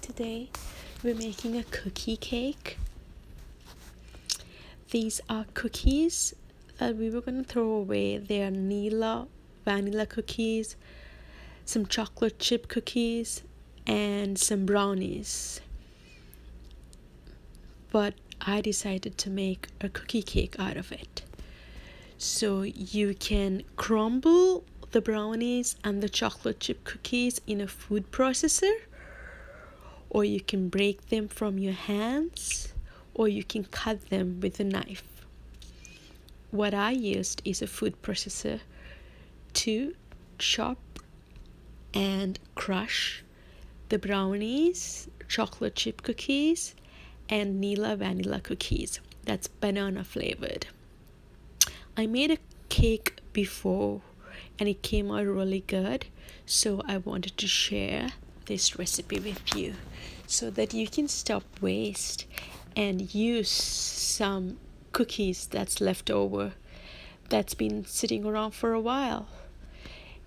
Today we're making a cookie cake. These are cookies that we were going to throw away. They are Nilla vanilla cookies, some chocolate chip cookies, and some brownies. But I decided to make a cookie cake out of it. So you can crumble the brownies and the chocolate chip cookies in a food processor, or you can break them from your hands, or you can cut them with a knife. What I used is a food processor to chop and crush the brownies, chocolate chip cookies, and Nilla vanilla cookies. That's banana flavored. I made a cake before and it came out really good, so I wanted to share this recipe with you so that you can stop waste and use some cookies that's left over, that's been sitting around for a while,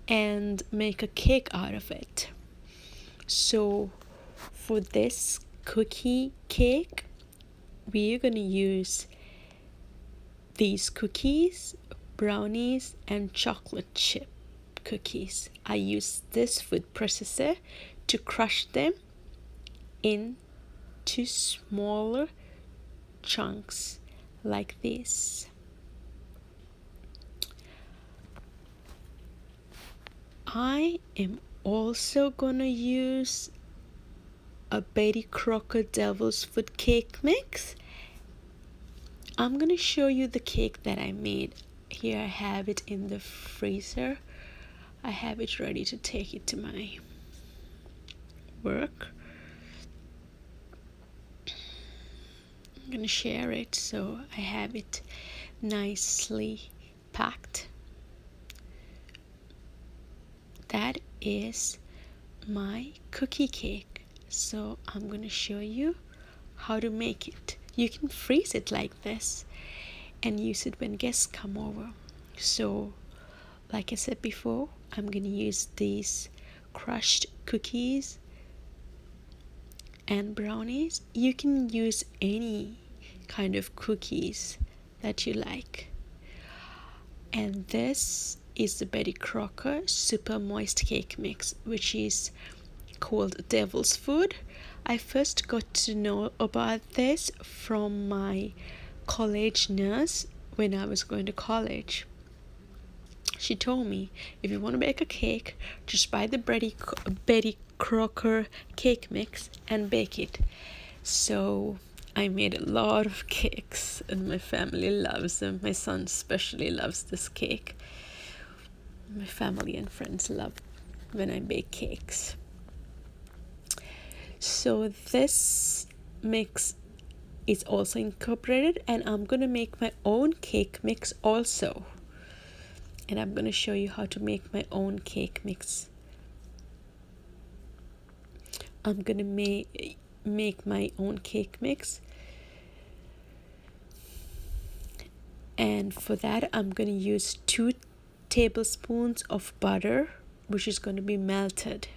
and make a cake out of it. So for this cookie cake, we're gonna use these cookies, brownies, and chocolate chip cookies. I use this food processor to crush them into smaller chunks like this. I am also gonna use a Betty Crocker Devil's Food cake mix. I'm gonna show you the cake that I made. Here I have it in the freezer. I have it ready to take it to my work. I'm gonna share it so I have it nicely packed. That is my cookie cake. So I'm gonna show you how to make it. You can freeze it like this and use it when guests come over. So like I said before, I'm gonna use these crushed cookies and brownies. You can use any kind of cookies that you like. And this is the Betty Crocker Super Moist Cake Mix, which is called Devil's Food. I first got to know about this from my college nurse when I was going to college. She told me, if you want to bake a cake, just buy the Betty Crocker cake mix and bake it. So I made a lot of cakes and my family loves them. My son especially loves this cake. My family and friends love when I bake cakes. So this mix is also incorporated, and I'm gonna make my own cake mix also. And I'm gonna show you how to make my own cake mix. I'm gonna make my own cake mix, and for that I'm gonna use 2 tablespoons of butter, which is going to be melted.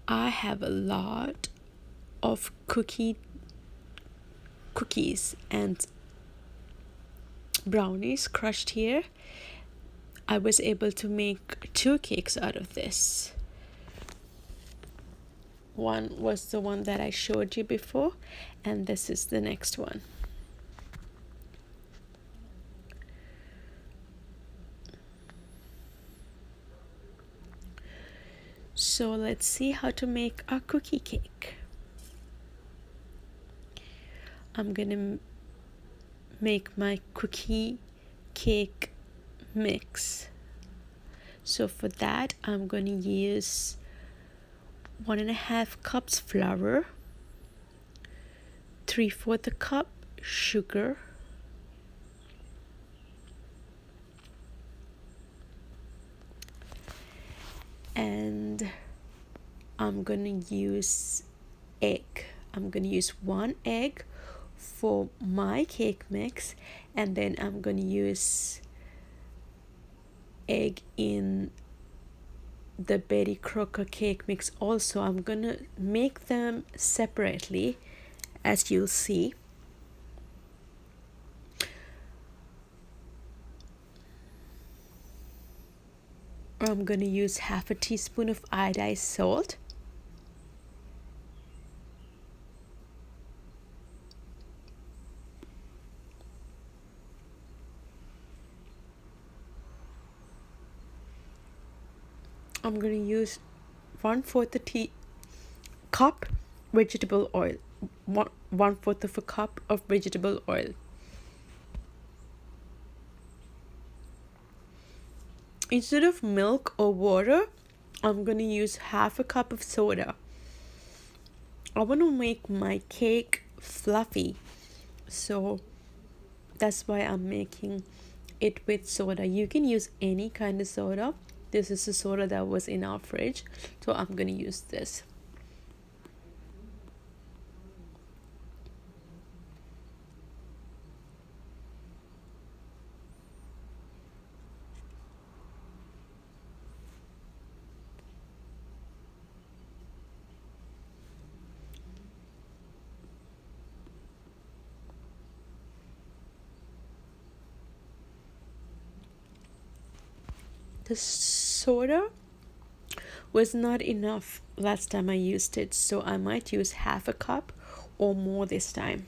I have a lot of cookies and brownies crushed here. I was able to make 2 cakes out of this. One was the one that I showed you before, and this is the next one. So let's see how to make our cookie cake. I'm gonna make my cookie cake mix. So for that I'm going to use 1.5 cups flour, 3/4 cup sugar, and I'm going to use egg. I'm going to use 1 egg for my cake mix, and then I'm going to use egg in the Betty Crocker cake mix also. I'm gonna make them separately, as you'll see. I'm gonna use half a teaspoon of iodized salt. I'm gonna use 1/4 a cup vegetable oil, 1/4 of a cup of vegetable oil. Instead of milk or water, I'm gonna use half a cup of soda. I want to make my cake fluffy, so that's why I'm making it with soda. You can use any kind of soda. This is the soda that was in our fridge, so I'm gonna use this. The soda was not enough last time I used it, so I might use half a cup or more this time.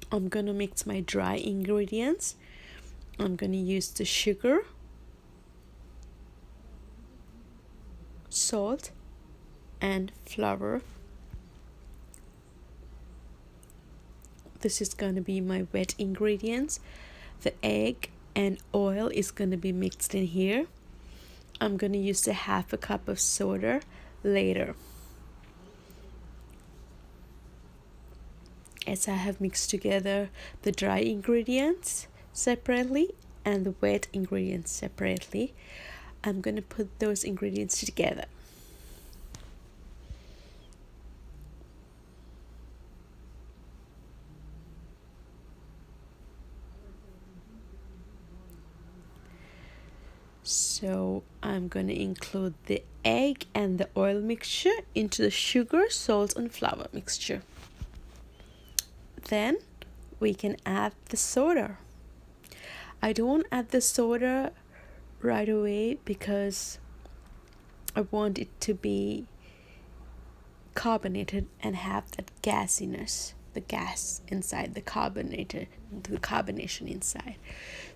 I'm gonna mix my dry ingredients. I'm gonna use the sugar, salt, and flour. This is gonna be my wet ingredients. The egg and oil is gonna be mixed in here. I'm gonna use the half a cup of soda later. As I have mixed together the dry ingredients separately and the wet ingredients separately, I'm gonna put those ingredients together. So I'm gonna include the egg and the oil mixture into the sugar, salt, and flour mixture. Then we can add the soda. I don't add the soda right away because I want it to be carbonated and have that gasiness, the gas inside the carbonation inside.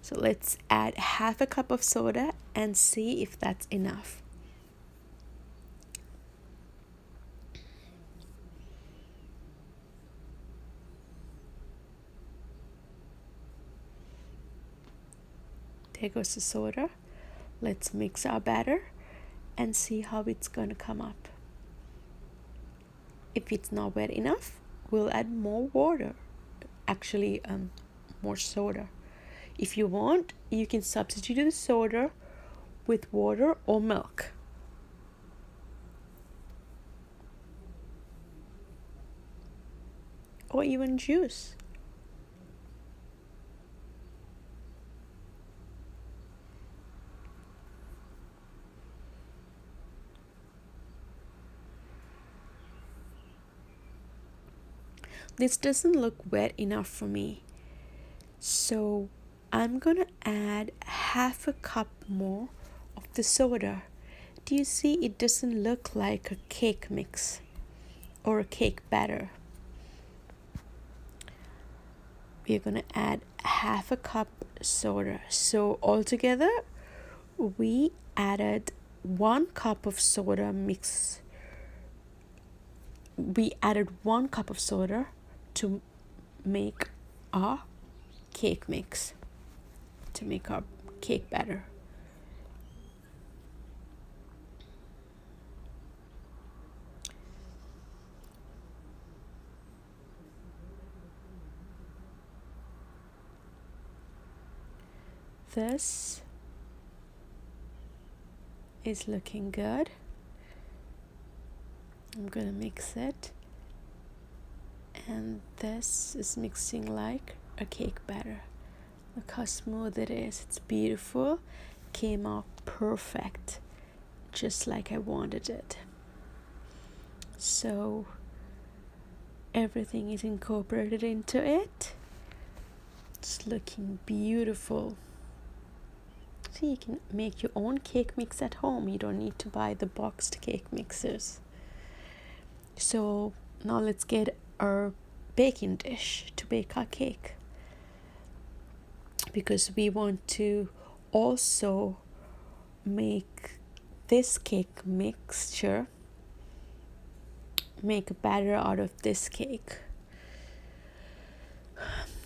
So let's add half a cup of soda and see if that's enough. There goes the soda. Let's mix our batter and see how it's gonna come up. If it's not wet enough, we'll add more water. Actually, more soda. If you want, you can substitute the soda with water or milk. Or even juice. This doesn't look wet enough for me, so I'm gonna add half a cup more of the soda. Do you see it doesn't look like a cake mix or a cake batter? We're gonna add half a cup soda. So altogether we added 1 cup of soda mix. We added 1 cup of soda to make our cake mix, to make our cake batter. This is looking good. I'm gonna mix it, and this is mixing like a cake batter. Look how smooth it is. It's beautiful. Came out perfect, just like I wanted it. So everything is incorporated into it. It's looking beautiful. So you can make your own cake mix at home. You don't need to buy the boxed cake mixers. So now let's get our baking dish to bake our cake, because we want to also make this cake mixture, make a batter out of this cake.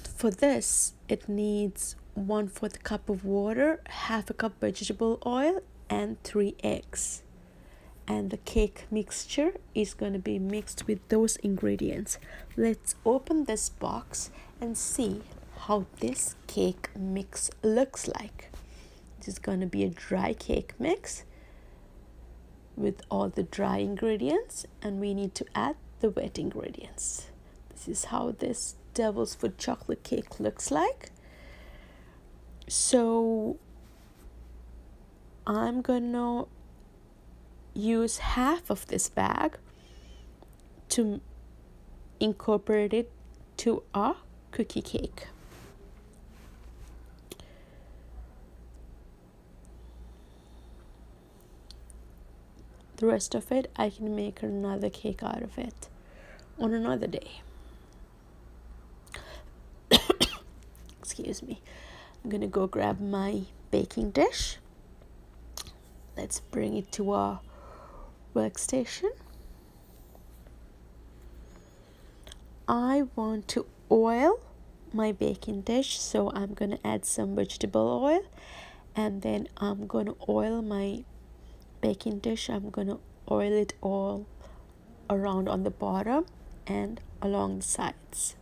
For this, it needs 1/4 cup of water, 1/2 cup vegetable oil, and 3 eggs. And the cake mixture is going to be mixed with those ingredients. Let's open this box and see how this cake mix looks like. This is going to be a dry cake mix with all the dry ingredients, and we need to add the wet ingredients. This is how this devil's food chocolate cake looks like. So I'm gonna use half of this bag to incorporate it to our cookie cake. The rest of it, I can make another cake out of it on another day. Excuse me. I'm gonna go grab my baking dish. Let's bring it to our workstation. I want to oil my baking dish, so I'm gonna add some vegetable oil, and then I'm gonna oil my baking dish. I'm gonna oil it all around on the bottom and along the sides.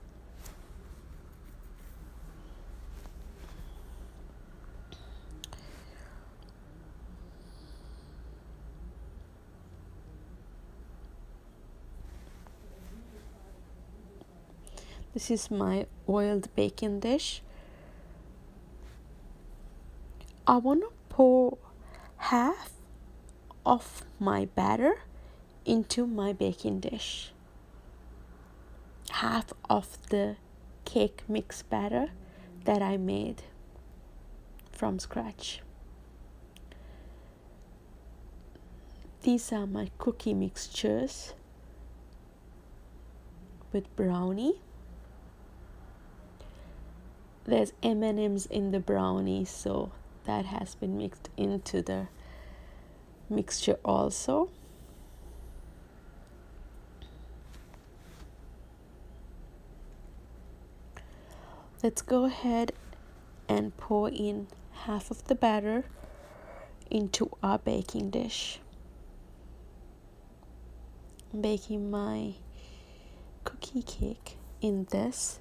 This is my oiled baking dish. I want to pour half of my batter into my baking dish. Half of the cake mix batter that I made from scratch. These are my cookie mixtures with brownie. There's M&Ms in the brownie, so that has been mixed into the mixture also. Let's go ahead and pour in half of the batter into our baking dish. I'm baking my cookie cake in this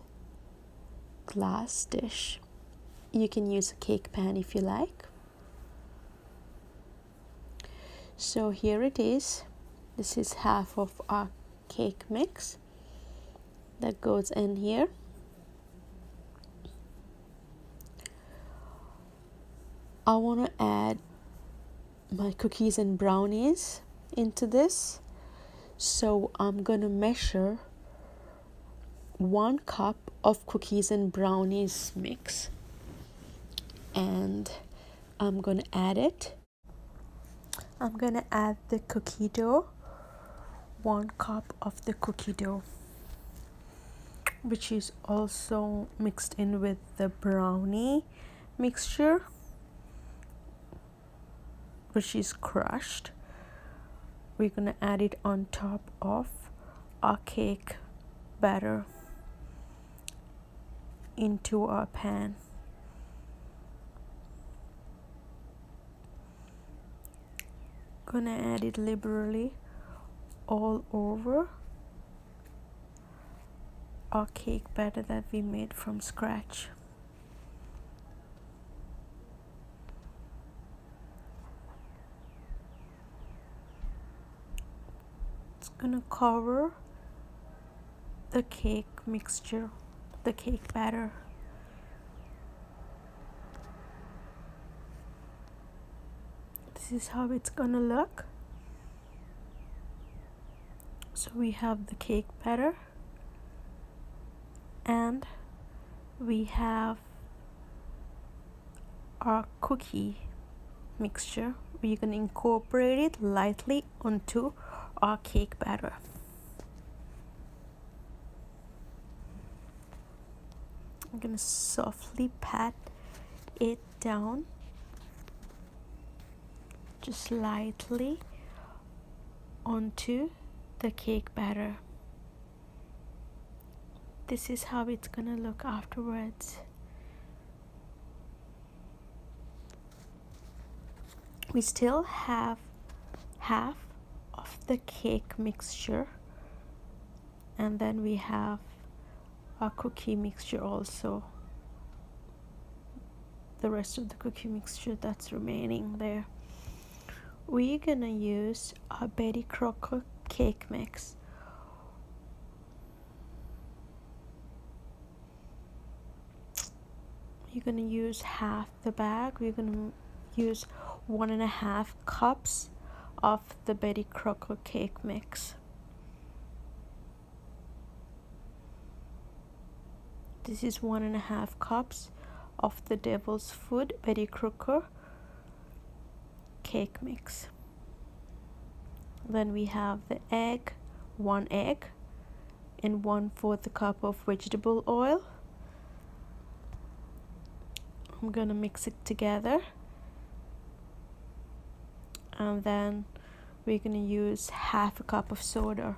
glass dish. You can use a cake pan if you like. So here it is. This is half of our cake mix that goes in here. I want to add my cookies and brownies into this. So I'm going to measure 1 cup of cookies and brownies mix, and I'm going to add it. I'm going to add the cookie dough, 1 cup of the cookie dough, which is also mixed in with the brownie mixture, which is crushed. We're going to add it on top of our cake batter into our pan. Gonna add it liberally all over our cake batter that we made from scratch. It's gonna cover the cake mixture, the cake batter. This is how it's gonna look. So we have the cake batter and we have our cookie mixture. We're gonna incorporate it lightly onto our cake batter. I'm gonna softly pat it down, just lightly onto the cake batter. This is how it's gonna look afterwards. We still have half of the cake mixture, and then we have our cookie mixture also. The rest of the cookie mixture that's remaining there. We're gonna use our Betty Crocker cake mix. You're gonna use half the bag. We're gonna use 1.5 cups of the Betty Crocker cake mix. This is 1.5 cups of the Devil's Food Betty Crocker cake mix. Then we have the egg, 1 egg, and 1/4 cup of vegetable oil. I'm gonna mix it together, and then we're gonna use half a cup of soda.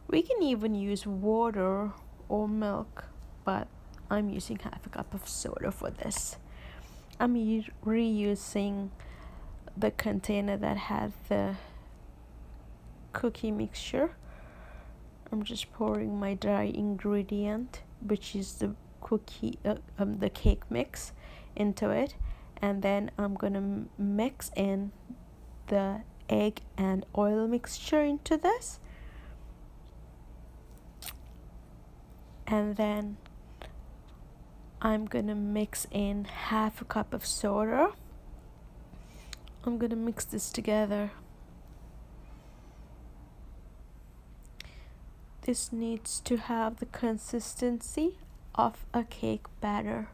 We can even use water or milk, but I'm using half a cup of soda for this. I'm reusing the container that had the cookie mixture. I'm just pouring my dry ingredient, which is the the cake mix, into it, and then I'm gonna mix in the egg and oil mixture into this, and then I'm gonna mix in half a cup of soda. I'm gonna mix this together. This needs to have the consistency of a cake batter.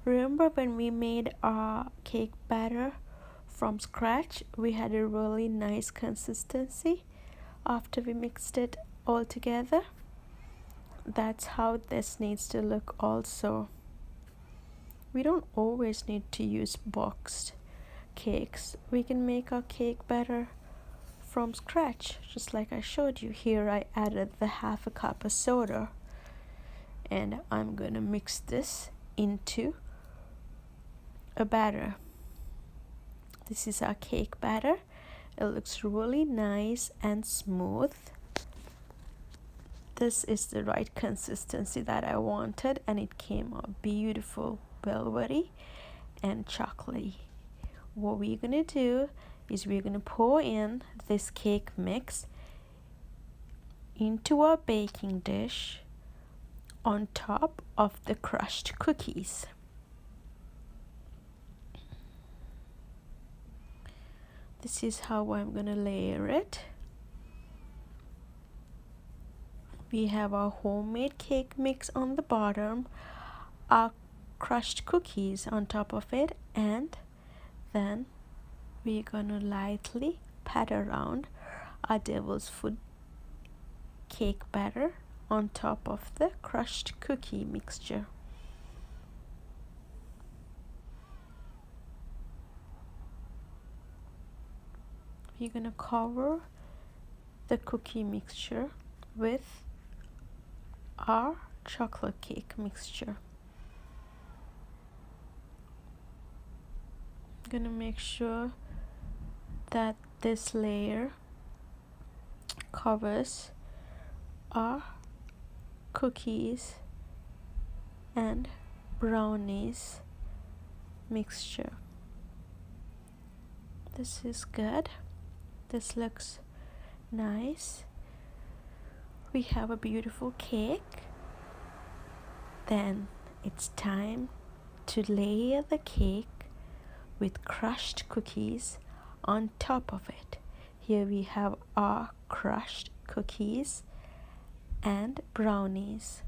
Remember when we made our cake batter from scratch, we had a really nice consistency after we mixed it all together. That's how this needs to look also. We don't always need to use boxed cakes. We can make our cake batter from scratch, just like I showed you. Here I added the half a cup of soda, and I'm gonna mix this into a batter. This is our cake batter. It looks really nice and smooth. This is the right consistency that I wanted, and it came out beautiful, velvety and chocolatey. What we're gonna do is we're gonna pour in this cake mix into our baking dish on top of the crushed cookies. This is how I'm gonna layer it. We have our homemade cake mix on the bottom, our crushed cookies on top of it, and then we're gonna lightly pat around our Devil's Food cake batter on top of the crushed cookie mixture. We're gonna cover the cookie mixture with our chocolate cake mixture. I'm gonna make sure that this layer covers our cookies and brownies mixture. This is good. This looks nice. We have a beautiful cake. Then it's time to layer the cake with crushed cookies on top of it. Here we have our crushed cookies and brownies.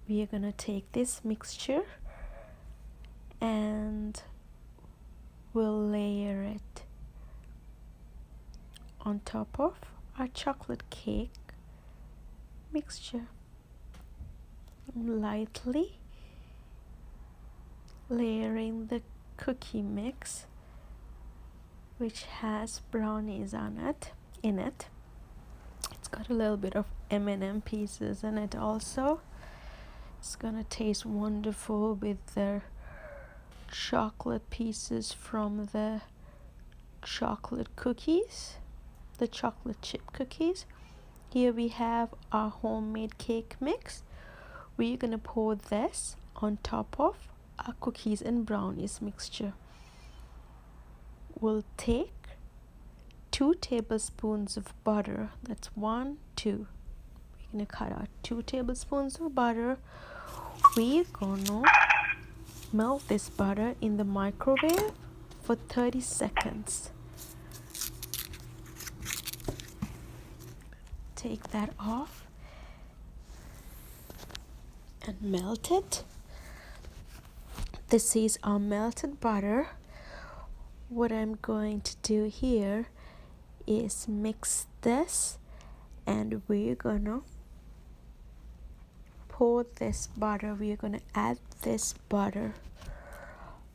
We are gonna take this mixture and we'll layer it on top of our chocolate cake mixture. Lightly layering the cookie mix, which has brownies in it. It's got a little bit of M&M pieces in it also. It's gonna taste wonderful with the chocolate pieces from the chocolate cookies, the chocolate chip cookies. Here we have our homemade cake mix. We're gonna pour this on top of our cookies and brownies mixture. We'll take 2 tablespoons of butter. That's 1, 2. We're gonna cut out 2 tablespoons of butter. We're gonna melt this butter in the microwave for 30 seconds. Take that off and melt it. This is our melted butter. What I'm going to do here is mix this, and we're gonna pour this butter. We're gonna add this butter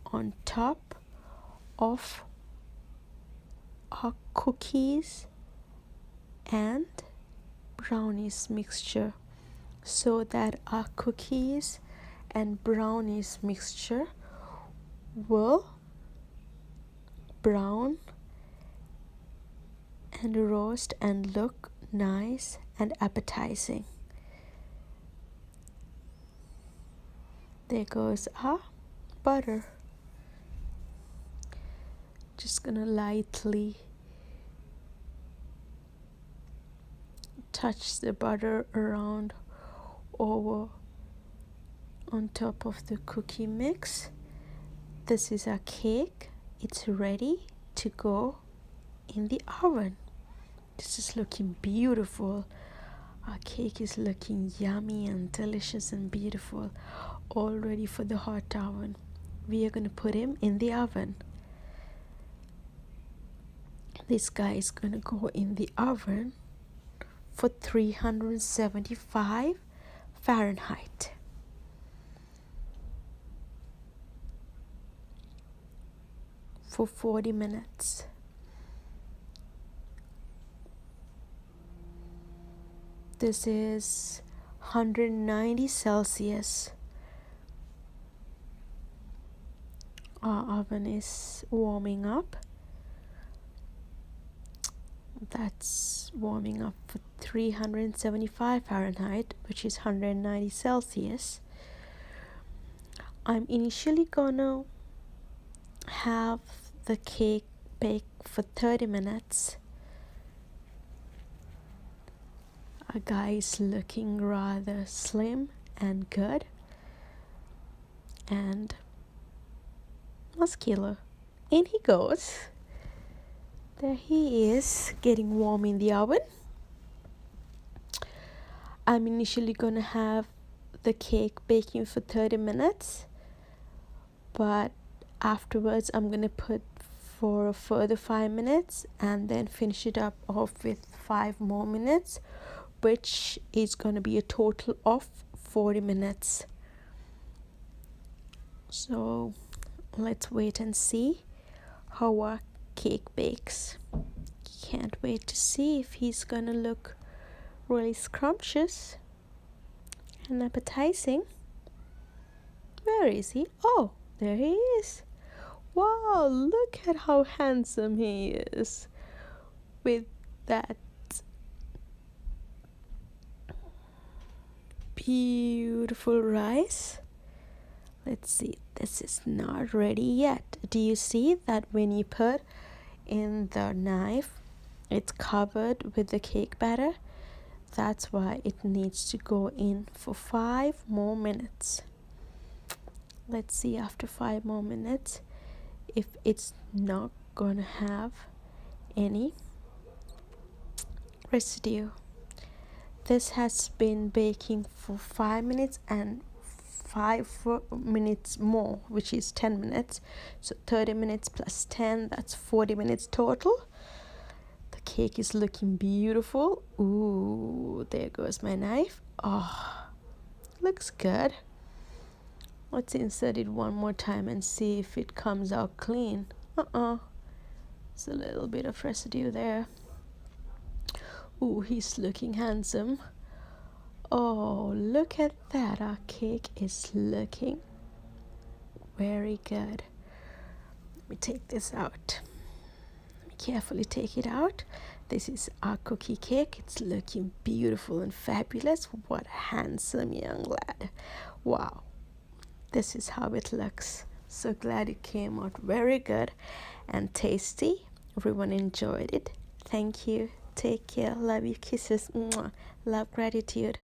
on top of our cookies and brownies mixture, so that our cookies and brownies mixture will brown and roast and look nice and appetizing. There goes our butter. Just gonna lightly touch the butter around over on top of the cookie mix. This is our cake. It's ready to go in the oven. This is looking beautiful. Our cake is looking yummy and delicious and beautiful, all ready for the hot oven. We are going to put him in the oven. This guy is going to go in the oven for 375 Fahrenheit. For 40 minutes. This is 190 Celsius. Our oven is warming up. That's warming up for 375 Fahrenheit, which is 190 Celsius. I'm initially gonna have the cake bake for 30 minutes. Our guy is looking rather slim and good and muscular. In he goes. There he is, getting warm in the oven. I'm initially gonna have the cake baking for 30 minutes, but afterwards I'm gonna put for a further 5 minutes and then finish it up off with 5 more minutes, which is gonna be a total of 40 minutes. So let's wait and see how our cake bakes. Can't wait to see if he's gonna look really scrumptious and appetizing. Where is he? Oh, there he is. Wow, look at how handsome he is with that beautiful rice. Let's see, this is not ready yet. Do you see that when you put in the knife, it's covered with the cake batter? That's why it needs to go in for 5 more minutes. Let's see after 5 more minutes if it's not gonna have any residue. This has been baking for 5 minutes and 5 minutes more, which is 10 minutes. So 30 minutes plus 10, that's 40 minutes total. The cake is looking beautiful. Ooh, there goes my knife. Oh, looks good. Let's insert it one more time and see if it comes out clean. There's a little bit of residue there. Ooh, he's looking handsome. Oh, look at that. Our cake is looking very good. Let me take this out. Let me carefully take it out. This is our cookie cake. It's looking beautiful and fabulous. What a handsome young lad. Wow. This is how it looks. So glad it came out very good and tasty. Everyone enjoyed it. Thank you. Take care. Love you. Kisses. Mwah. Love, gratitude.